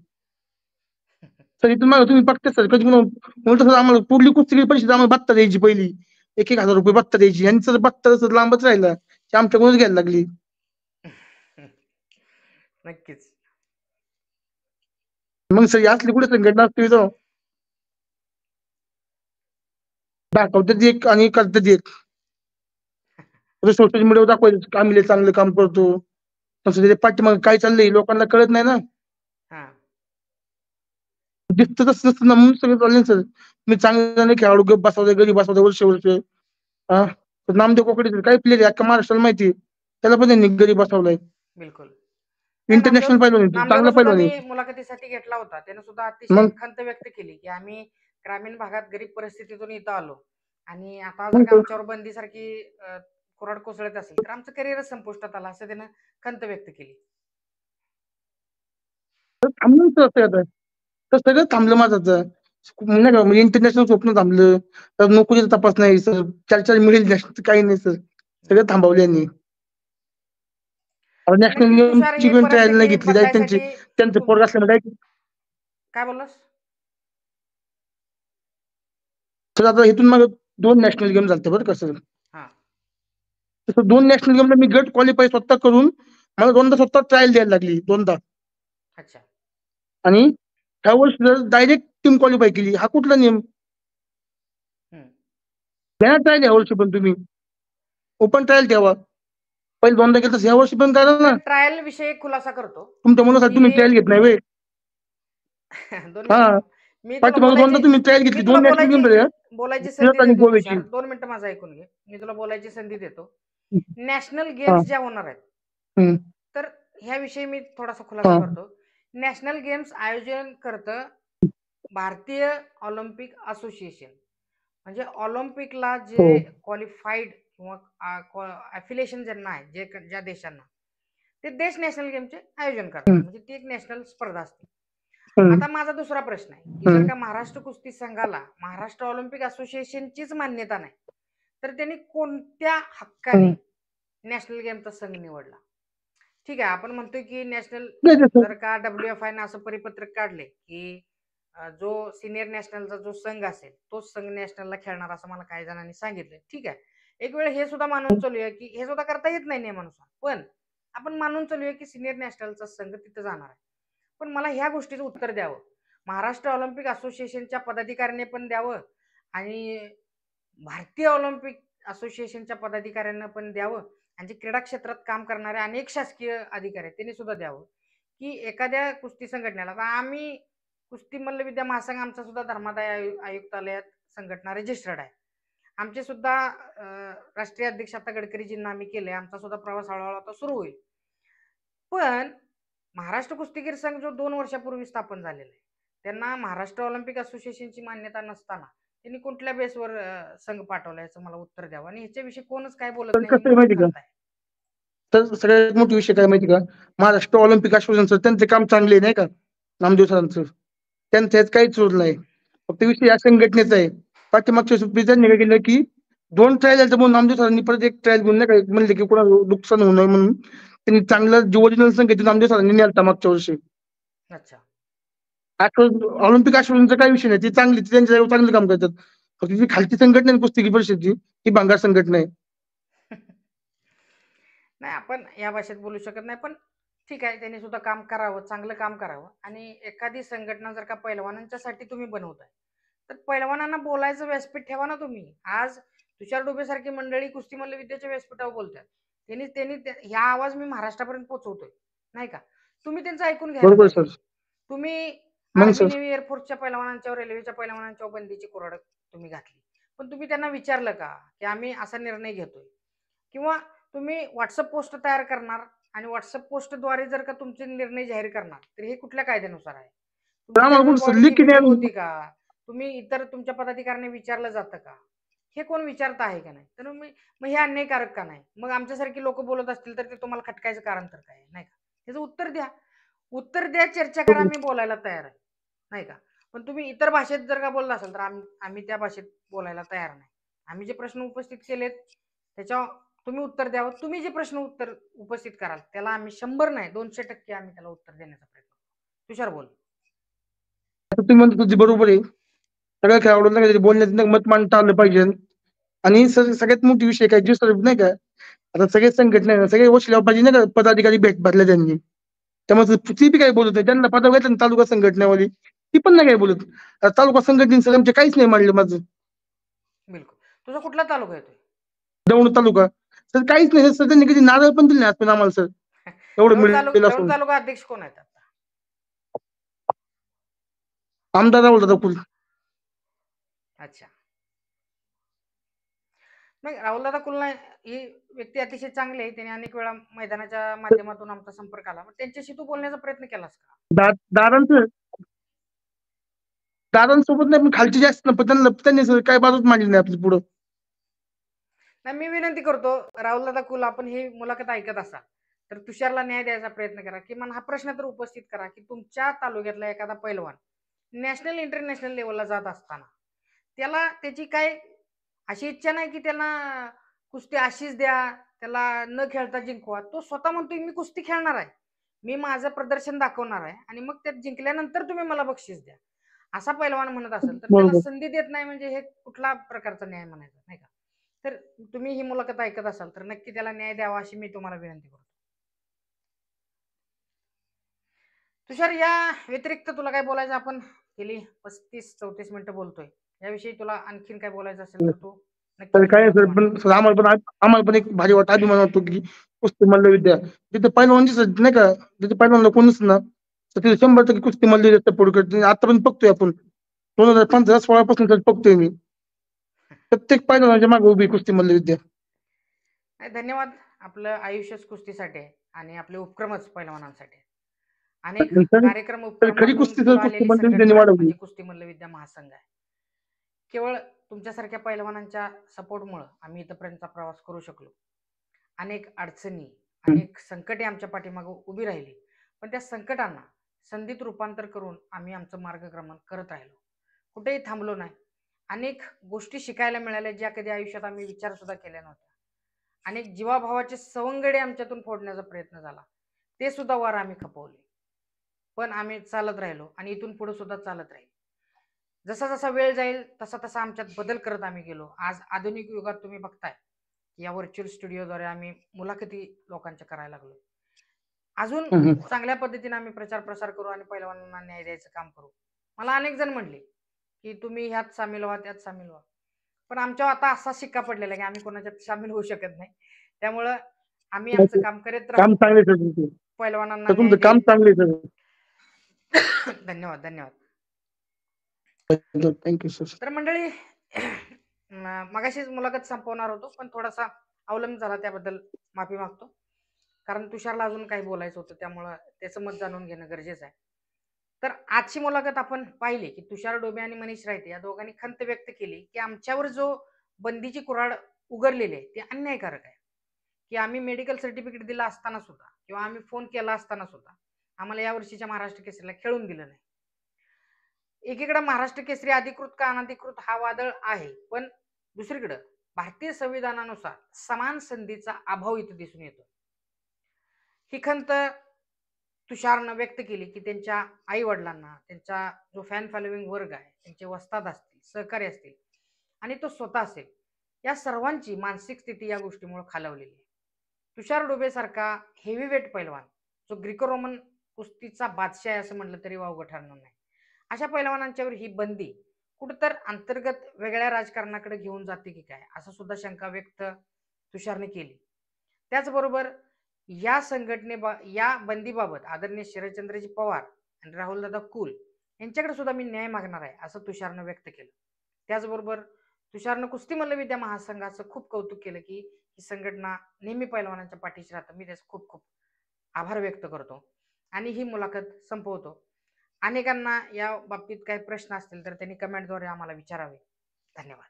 सर इथून मागे तुम्ही बघता सर, कधी म्हणून सर आम्हाला पुढली कुस्ती पैसे आम्हाला बत्ता द्यायची पहिली, 1000 रुपये बत्ता द्यायची, आणि सर बत्ता सर लांबच राहिला, ते आमच्याकडूनच घ्यायला लागली. नक्कीच. मग सर असली कुठे संघटना असते तो दाखवतात एक आणि करतात एक. सोशल मीडियावर दाखवायचं आम्ही चांगलं काम करतो, तसं त्याच्या पाठीमागे काय चाललंय लोकांना कळत नाही ना. दिसतं तसं ना, म्हणून सगळं चाललंय सर. मी चांगलं खेळाडू गप बसवते, गरीब बसवते वर्ष हा. नामदेव कोकडे काय प्लेअर आहे अख्खा महाराष्ट्राला माहिती आहे, त्याला पण त्यांनी गरीब बसवलाय. बिलकुल. इंटरनॅशनल पैलवान चांगला पैलवान मी आहे. मुलाखतीसाठी घेतला होता, त्याने सुद्धा अतिशय खंत व्यक्त केली की आम्ही ग्रामीण भागात गरीब परिस्थितीतून इथं आलो, आणि आता जर का आमच्यावर बंदी सारखी कुऱ्हाड कोसळत असेल तर आमचं करिअरच संपुष्टात आलं, असं त्यानं खंत व्यक्त केली. तर सगळं थांबलं माझं नाही का, म्हणजे इंटरनॅशनल स्वप्न थांबलं, तर नोकरीचा तपास नाही सर, 4 मिळेल काही नाही सर, सगळं थांबवले यांनी. नॅशनल गेमची पण ट्रायल नाही घेतली, त्यांचं पोरग असल्यामुळे काय बोललास? सर आता इथून मग 2 नॅशनल गेम झाले बरं का सर. तसं 2 नॅशनल गेमला मी गट क्वालिफाय स्वतः करून मला 2दा स्वतः ट्रायल द्यायला लागली, 2दा. अच्छा. आणि ह्या वर्षी डायरेक्ट टीम क्वालिफाय केली. हा कुठला नियम? घ्या ट्रायल ह्या वर्षी पण तुम्ही ओपन ट्रायल ठेवा. पहिले 2दा केलं, ह्या वर्षी पण करा ना. ट्रायल विषयी खुलासा करतो तुमच्या मुलासाठी तुम्ही ट्रायल घेत नाही वे. हा, मी पाठीमागे 2दा तुम्ही ट्रायल घेतली, 2 नॅशनल गेम झाले. बोलायची संधी देतो. 2 मिनिटं माझं ऐकून घे, मी तुला बोलायची संधी देतो. नॅशनल गेम्स ज्या होणार आहेत, तर ह्याविषयी मी थोडासा खुलासा करतो. नॅशनल गेम्स आयोजन करतं भारतीय ऑलिम्पिक असोसिएशन. म्हणजे ऑलिम्पिकला जे क्वालिफाईड किंवा अफिलिएशन ज्यांना आहे, ज्या देशांना, ते देश नॅशनल गेमचे आयोजन करतात, म्हणजे ती एक नॅशनल स्पर्धा असते. आता माझा दुसरा प्रश्न आहे की जर का महाराष्ट्र कुस्ती संघाला महाराष्ट्र ऑलिम्पिक असोसिएशनचीच मान्यता नाही, तर त्यांनी कोणत्या हक्काने नॅशनल गेमचा संघ निवडला? ठीक आहे, आपण म्हणतोय की नॅशनल जर का WFI ने असं परिपत्रक काढले की जो सिनियर नॅशनलचा जो संघ असेल तोच संघ नॅशनलला खेळणार असं मला काही जणांनी सांगितलं. ठीक आहे, एक वेळ हे सुद्धा मानून चालूया की हे सुद्धा करता येत नाही नियमानुसार, पण आपण मानून चालूया की सिनियर नॅशनलचा संघ तिथे जाणार आहे. पण मला ह्या गोष्टीचं उत्तर द्यावं, महाराष्ट्र ऑलिम्पिक असोसिएशनच्या पदाधिकाऱ्याने पण द्यावं आणि भारतीय ऑलिम्पिक असोसिएशनच्या पदाधिकाऱ्यांना पण द्यावं आणि जे क्रीडा क्षेत्रात काम करणारे अनेक शासकीय अधिकारी आहेत त्यांनी सुद्धा द्यावं की एखाद्या कुस्ती संघटनेला, आता आम्ही कुस्ती मल्लविद्या महासंघ आमचा सुद्धा धर्मादाय आयुक्तालयात संघटना रजिस्टर्ड आहे. आमचे सुद्धा राष्ट्रीय अध्यक्ष आता गडकरीजींना आम्ही केले, आमचा सुद्धा प्रवास हळूहळू आता सुरू होईल. पण महाराष्ट्र कुस्तीगीर संघ जो 2 वर्षापूर्वी स्थापन झालेला आहे, त्यांना महाराष्ट्र ऑलिम्पिक असोसिएशनची मान्यता नसताना त्यांनी कुठल्या बेसवर संघ पाठवला याचं मला उत्तर द्यावं आणि ह्याच्याविषयी कोणच काय बोलत तर नाही. कसं आहे माहिती का, तर सगळ्यात मोठी विषय काय माहिती का, महाराष्ट्र ऑलिम्पिक असोसिएशनचं त्यांचे काम चांगले नाही का, नामदेव सरांचं, त्यांचं यात काहीच चूक नाही. फक्त विषय या संघटनेचा आहे. पाठीमागच्या सुप्रीत त्यांनी काय केलं की 2 ट्रायल झाले म्हणून नामदेव सरांनी परत एक ट्रायल घेऊन नाही का म्हणले की कोणा नुकसान होऊ नये म्हणून त्यांनी चांगलं जे ओरिजिनल संघ नामदेव सरांनी नेलता मागच्या वर्षी. अच्छा, ऑलिम्पिक असोसिएशनचा काही विषय नाही, ती चांगली, ती त्यांच्या जागेवर चांगलं काम करतात. फक्त जी खालची संघटना आहे कुस्ती परिषदची ती भांगार संघटना आहे. नाही आपण या भाषेत बोलू शकत नाही, पण ठीक आहे, त्यांनी सुद्धा काम करावं, चांगलं काम करावं. आणि एखादी संघटना जर का पैलवानांच्यासाठी तुम्ही बनवताय तर पैलवानांना बोलायचं व्यासपीठ ठेवा ना तुम्ही. आज तुषार डोबे सारखी मंडळी कुस्ती मल्लविद्याच्या व्यासपीठावर बोलतात, त्यांनी ह्या आवाज मी महाराष्ट्रापर्यंत पोहोचवतोय नाही का, तुम्ही त्यांचं ऐकून घ्यायला बरोबर पाहिजे. सर. तुम्ही मग आर्मी सर नेव्ही एअरफोर्सच्या पैलवानांच्यावर, रेल्वेच्या पैलवानांच्यावर बंदीची कुऱ्हाड तुम्ही घातली, पण तुम्ही त्यांना विचारलं का की आम्ही असा निर्णय घेतोय? किंवा तुम्ही व्हॉट्सअप पोस्ट तयार करणार आणि व्हॉट्सअप पोस्टद्वारे जर का तुमचे निर्णय जाहीर करणार तर हे कुठल्या कायद्यानुसार आहे? तुमची आम्हाला जनरल कुठं सर बॉडीची लिखी मीटिंग नाही. होती का? तुम्ही इतर तुमच्या पदाधिकाऱ्यांनी विचारलं जातं का? हे कोण विचारत आहे का नाही? तर मग हे अन्यायकारक का नाही? मग आमच्यासारखी लोक बोलत असतील तर ते तुम्हाला खटकायचं कारण तर काय नाही का? त्याचं उत्तर द्या, उत्तर द्या, चर्चा करा, मी बोलायला तयार आहे नाही का. पण तुम्ही इतर भाषेत जर का बोलला असाल तर आम्ही त्या भाषेत बोलायला तयार नाही. आम्ही जे प्रश्न उपस्थित केलेत त्याच्या तुम्ही उत्तर द्यावं. तुम्ही जे प्रश्न उत्तर उपस्थित कराल त्याला आम्ही 100 नाही 200% आम्ही त्याला उत्तर देण्याचा प्रयत्न करू. तुषार बोल. तुम्ही म्हणतो तुझी बरोबर आहे, सगळ्या खेळाडूंना काहीतरी बोलण्यात मत मांडता आलं पाहिजे. आणि सगळ्यात मोठी विषय काय जे सर नाही का, आता सगळे संघटना सगळे वशिला पाहिजे नाही का, पदाधिकारी भरले त्यांनी, त्यामुळे ती बी काही बोलत नाही. त्यांना पदव घेतलं ना तालुका संघटनेवाली, ती पण नाही काही बोलत. तालुका संघटनेचं आमचे काहीच नाही मांडलं माझं. बिलकुल. तुझा कुठला तालुका येतोय? दौंड तालुका. सर काहीच नाही सर, त्यांनी कधी नारळ पण दिले नाही आपण आम्हाला सर, एवढं मिळेल दौंड असून. तालुका अध्यक्ष कोण आहेत आता? आमदार राहुल दादा कुल. अच्छा, नाही राहुलदादा कुलना ही व्यक्ती अतिशय चांगली आहे. त्याने अनेक वेळा मैदानाच्या माध्यमातून आमचा संपर्क आला. पण त्यांच्याशी तू बोलण्याचा प्रयत्न केलास का? दादांसोबत नाही, पण खालची जास्त ना, पण त्यांनी सर काय बाजूच मांडली नाही आपली पुढं. नाही, मी विनंती करतो राहुलदादा कुल, आपण ही मुलाखत ऐकत असाल तर तुषारला न्याय द्यायचा प्रयत्न करा. किमान हा प्रश्न तर उपस्थित करा की तुमच्या तालुक्यातला एखादा पैलवान नॅशनल इंटरनॅशनल लेवलला जात असताना त्याला त्याची काय अशी इच्छा नाही की त्यांना कुस्ती अशीच द्या, त्याला न खेळता जिंकवा. तो स्वतः म्हणतोय मी कुस्ती खेळणार आहे, मी माझं प्रदर्शन दाखवणार आहे आणि मग त्यात जिंकल्यानंतर तुम्ही मला बक्षीस द्या, असा पैलवान म्हणत असेल तर त्याला बरोबर. संधी देत नाही म्हणजे हे कुठला प्रकारचा न्याय म्हणायचा नाही का. तर तुम्ही ही मुलाखत ऐकत असाल तर नक्की त्याला न्याय द्यावा अशी मी तुम्हाला विनंती करतो. तुषार, या व्यतिरिक्त तुला काय बोलायचं? आपण गेली 35-34 मिनिटं बोलतोय, याविषयी तुला आणखीन काय बोलायचं असेल तर तू नक्की तर तुझं काय मत सर, मांड. पण सर आम्हाला पण एक भारी वाटतं, अभिमान वाटतो की कुस्ती मल्लविद्या तिथे पैलवानची नाही का, तिथे पैलवानला कोणीच ना, तर तिथे 100% कुस्ती मल्लविद्या सपोर्ट करते. आता पण बघतोय आपण 2015-16 पासून बघतोय मी, प्रत्येक पैलवानाच्या मागे उभी कुस्ती मल्लविद्या. नाही, धन्यवाद. आपलं आयुष्यच कुस्तीसाठी आहे आणि आपले उपक्रमच पैलवानांसाठी आहे. अनेक कार्यक्रम तर खरी उपक्रमातून कुस्ती पुढे सर कुस्ती आलेली मल्लविद्याने संघटना वाढवली. म्हणजे कुस्ती मल्लविद्या महासंघ आहे. केवळ तुमच्यासारख्या पैलवानांच्या सपोर्टमुळे आम्ही इथपर्यंतचा प्रवास करू शकलो. अनेक अडचणी, अनेक संकटे आमच्या पाठीमागे उभी राहिली, पण त्या संकटांना संधीत रूपांतर करून आम्ही आमचं मार्गक्रमण करत राहिलो, कुठेही थांबलो नाही. अनेक गोष्टी शिकायला मिळाल्या ज्या कधी आयुष्यात आम्ही विचार सुद्धा केल्या नव्हत्या. अनेक जीवाभावाचे सवंगडे आमच्यातून फोडण्याचा प्रयत्न झाला, ते सुद्धा वार आम्ही खपवले. पण आम्ही चालत राहिलो आणि इथून पुढे सुद्धा चालत राहील. जसा जसा वेळ जाईल तसा तसा आमच्यात बदल करत आम्ही गेलो. आज आधुनिक युगात तुम्ही बघताय या व्हर्च्युअल स्टुडिओद्वारे आम्ही मुलाखती लोकांच्या करायला लागलो. अजून चांगल्या पद्धतीने आम्ही प्रचार प्रसार करू आणि पैलवानांना न्याय द्यायचं काम करू. मला अनेक जण म्हणले की तुम्ही ह्यात सामील व्हा, त्यात सामील व्हा, पण आमच्यावर आता असा शिक्का पडलेला की आम्ही कोणाच्यात सामील होऊ शकत नाही. त्यामुळं आम्ही आमचं काम करत काम राहू. चांगले सर तुमचं. पैलवानांना तर न्याय तुमचं काम देईल. चांगले सर. धन्यवाद धन्यवाद. Thank you sir. तर मंडळी, मगाशीच मुलाखत संपवणार होतो पण थोडासा अवलंब झाला, त्याबद्दल माफी मागतो. कारण तुषारला अजून काही बोलायचं होतं, त्यामुळं त्याचं मत जाणून घेणं गरजेचं आहे. तर आजची मुलाखत आपण पाहिली की तुषार डोबे आणि मनीष रायते या दोघांनी खंत व्यक्त केली की आमच्यावर जो बंदीची कुऱ्हाड उगरलेली आहे ते अन्यायकारक आहे, की आम्ही मेडिकल सर्टिफिकेट दिलं असताना सुद्धा किंवा आम्ही फोन केला असताना सुद्धा आम्हाला या वर्षीच्या महाराष्ट्र केसरीला खेळून दिलं नाही. एकीकडे महाराष्ट्र केसरी अधिकृत का अनधिकृत हा वादळ आहे, पण दुसरीकडे भारतीय संविधानानुसार समान संधीचा अभाव इथे दिसून येतो. ही खंत तुषारनं व्यक्त केली की त्यांच्या आई वडिलांना, त्यांचा जो फॅन फॉलोविंग वर्ग आहे, त्यांचे वस्ताद असतील, सहकारी असतील आणि तो स्वतः असेल, या सर्वांची मानसिक स्थिती या गोष्टीमुळे खालावलेली आहे. तुषार डोबे सारखा हेवीवेट पैलवान, जो ग्रीको रोमन कुस्तीचा बादशाह आहे असं म्हटलं तरी वावगं ठरणार नाही, अशा पैलवानांच्यावर ही बंदी कुठंतर अंतर्गत वेगळ्या राजकारणाकडे घेऊन जाते की काय, असं सुद्धा शंका व्यक्त तुषारने केली. त्याचबरोबर या या बंदीबाबत आदरणीय शरदचंद्रजी पवार आणि राहुलदादा कुल यांच्याकडे सुद्धा मी न्याय मागणार आहे असं तुषारनं व्यक्त केलं. त्याचबरोबर तुषारनं कुस्ती मल्लविद्या महासंघाचं खूप कौतुक केलं की ही संघटना नेहमी पैलवानांच्या पाठीशी राहतं. मी त्याचं खूप खूप आभार व्यक्त करतो आणि ही मुलाखत संपवतो. अनेकांना या बाबतीत काही प्रश्न असतील तर त्यांनी कमेंटद्वारे आम्हाला विचारावे. धन्यवाद.